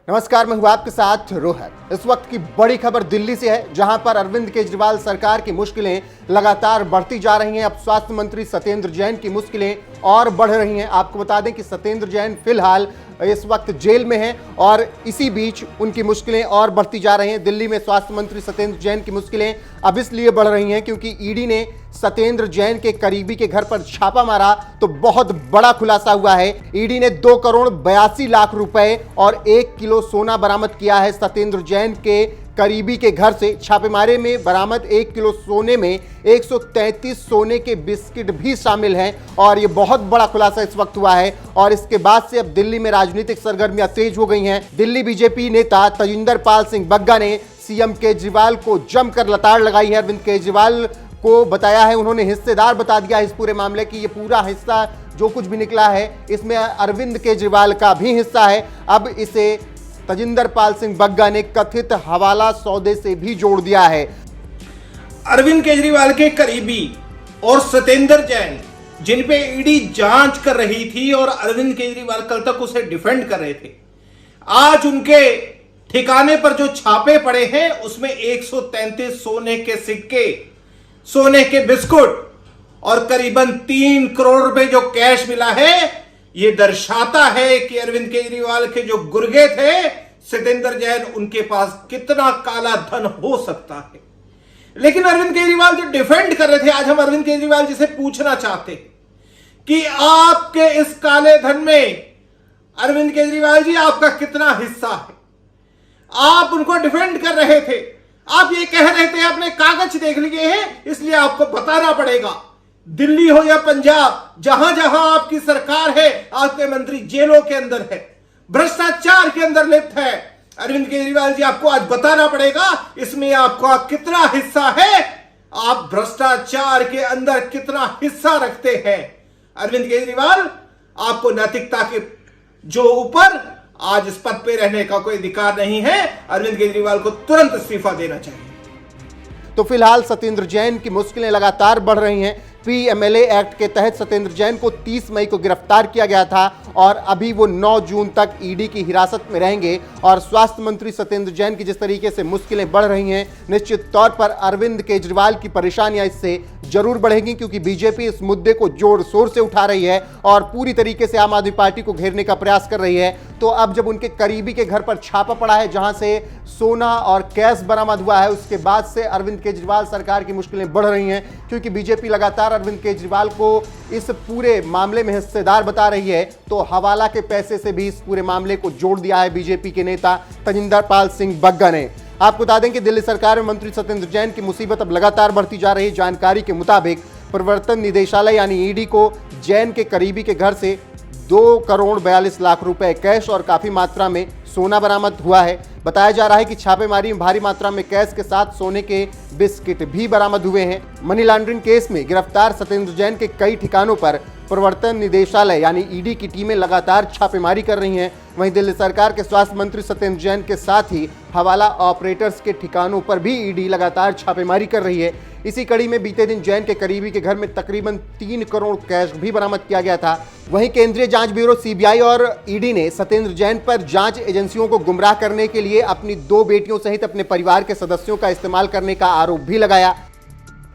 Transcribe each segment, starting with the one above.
नमस्कार, मैं हूं आपके साथ रोहत। इस वक्त की बड़ी खबर दिल्ली से है, जहां पर अरविंद केजरीवाल सरकार की मुश्किलें लगातार बढ़ती जा रही हैं। अब स्वास्थ्य मंत्री सत्येंद्र जैन की मुश्किलें और बढ़ रही हैं। आपको बता दें कि सत्येंद्र जैन फिलहाल इस वक्त जेल में हैं और इसी बीच उनकी मुश्किलें और बढ़ती जा रही हैं। दिल्ली में स्वास्थ्य मंत्री सत्येंद्र जैन की मुश्किलें अब इसलिए बढ़ रही हैं क्योंकि ईडी ने सत्येंद्र जैन के करीबी के घर पर छापा मारा तो बहुत बड़ा खुलासा हुआ है। ईडी ने 2 करोड़ 82 लाख रुपए और 1 किलो सोना बरामद किया है। सत्येंद्र जैन के करीबी के घर से छापेमारे में बरामद 1 किलो सोने में 133 सोने के बिस्किट भी शामिल हैं और ये बहुत बड़ा खुलासा इस वक्त हुआ है। और इसके बाद से अब दिल्ली में राजनीतिक सरगर्मियां तेज हो गई हैं। दिल्ली बीजेपी नेता तजिंदर पाल सिंह बग्गा ने सीएम केजरीवाल को जमकर लताड़ लगाई है। अरविंद केजरीवाल को बताया है, उन्होंने हिस्सेदार बता दिया है इस पूरे मामले की। ये पूरा हिस्सा जो कुछ भी निकला है इसमें अरविंद केजरीवाल का भी हिस्सा है। अब इसे तजिंदर पाल सिंह बग्गा ने कथित हवाला सौदे से भी जोड़ दिया है। अरविंद केजरीवाल के करीबी और सत्येंद्र जैन, जिन पे ईडी जांच कर रही थी और अरविंद केजरीवाल कल तक उसे डिफेंड कर रहे थे, आज उनके ठिकाने पर जो छापे पड़े हैं उसमें 133 सोने के सिक्के, सोने के बिस्कुट और करीबन 3 करोड़ रुपए जो कैश मिला है। ये दर्शाता है कि अरविंद केजरीवाल के जो गुर्गे थे सत्येंद्र जैन, उनके पास कितना काला धन हो सकता है। लेकिन अरविंद केजरीवाल जो डिफेंड कर रहे थे, आज हम अरविंद केजरीवाल जी से पूछना चाहते कि आपके इस काले धन में अरविंद केजरीवाल जी आपका कितना हिस्सा है। आप उनको डिफेंड कर रहे थे, आप ये कह रहे थे आपने कागज देख लिए हैं इसलिए आपको बताना पड़ेगा। दिल्ली हो या पंजाब, जहां जहां आपकी सरकार है, आपके मंत्री जेलों के अंदर है, भ्रष्टाचार के अंदर लिप्त है। अरविंद केजरीवाल जी आपको आज बताना पड़ेगा इसमें आपका कितना हिस्सा है, आप भ्रष्टाचार के अंदर कितना हिस्सा रखते हैं। अरविंद केजरीवाल, आपको नैतिकता के जो ऊपर आज इस पद पे रहने का कोई अधिकार नहीं है। अरविंद केजरीवाल को तुरंत इस्तीफा देना चाहिए। तो फिलहाल सत्येंद्र जैन की मुश्किलें लगातार बढ़ रही हैं। पीएमएलए एक्ट के तहत सत्येंद्र जैन को 30 मई को गिरफ्तार किया गया था और अभी वो 9 जून तक ईडी की हिरासत में रहेंगे। और स्वास्थ्य मंत्री सत्येंद्र जैन की जिस तरीके से मुश्किलें बढ़ रही हैं, निश्चित तौर पर अरविंद केजरीवाल की परेशानियां इससे जरूर बढ़ेंगी क्योंकि बीजेपी इस मुद्दे को जोर शोर से उठा रही है और पूरी तरीके से आम आदमी पार्टी को घेरने का प्रयास कर रही है। तो अब जब उनके करीबी के घर पर छापा पड़ा है जहां से सोना और कैश बरामद हुआ है, उसके बाद से अरविंद केजरीवाल सरकार की मुश्किलें बढ़ रही हैं क्योंकि बीजेपी लगातार अरविंद केजरीवाल को इस पूरे मामले में हिस्सेदार बता रही है। तो हवाला के पैसे से भी इस पूरे मामले को जोड़ दिया है बीजेपी के नेता तजिंदर पाल सिंह बग्गा ने। आपको बता दें कि दिल्ली सरकार में मंत्री सत्येंद्र जैन की मुसीबत अब लगातार बढ़ती जा रही है। जानकारी के मुताबिक प्रवर्तन निदेशालय यानी ईडी को जैन के करीबी के घर से 2 करोड़ 42 लाख रुपए कैश और काफी मात्रा में सोना बरामद हुआ है। बताया जा रहा है कि छापेमारी में भारी मात्रा में कैश के साथ सोने के बिस्किट भी बरामद हुए हैं। मनी लॉन्ड्रिंग केस में गिरफ्तार सत्येंद्र जैन के कई ठिकानों पर प्रवर्तन निदेशालय यानी ईडी की टीमें लगातार छापेमारी कर रही हैं। वहीं दिल्ली सरकार के स्वास्थ्य मंत्री सत्येंद्र जैन के साथ ही हवाला ऑपरेटर्स के ठिकानों पर भी ईडी लगातार छापेमारी कर रही है। इसी कड़ी में बीते दिन जैन के करीबी के घर में तकरीबन 3 करोड़ कैश भी बरामद किया गया था। वहीं केंद्रीय जांच ब्यूरो सीबीआई और ईडी ने सत्येंद्र जैन पर जांच एजेंसियों को गुमराह करने के लिए अपनी 2 बेटियों सहित अपने परिवार के सदस्यों का इस्तेमाल करने का आरोप भी लगाया।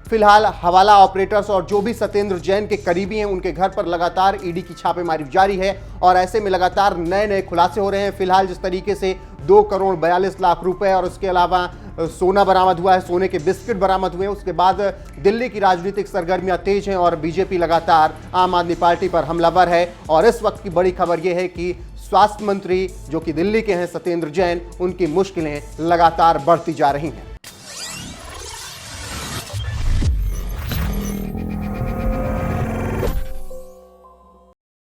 फिलहाल हवाला ऑपरेटर्स और जो भी सत्येंद्र जैन के करीबी हैं उनके घर पर लगातार ईडी की छापेमारी जारी है और ऐसे में लगातार नए नए खुलासे हो रहे हैं। फिलहाल जिस तरीके से 2 करोड़ 42 लाख रुपए और उसके अलावा सोना बरामद हुआ है, सोने के बिस्किट बरामद हुए हैं, उसके बाद दिल्ली की राजनीतिक सरगर्मियां तेज हैं और बीजेपी लगातार आम आदमी पार्टी पर हमलावर है। और इस वक्त की बड़ी खबर यह है कि स्वास्थ्य मंत्री जो कि दिल्ली के हैं सत्येंद्र जैन, उनकी मुश्किलें लगातार बढ़ती जा रही हैं।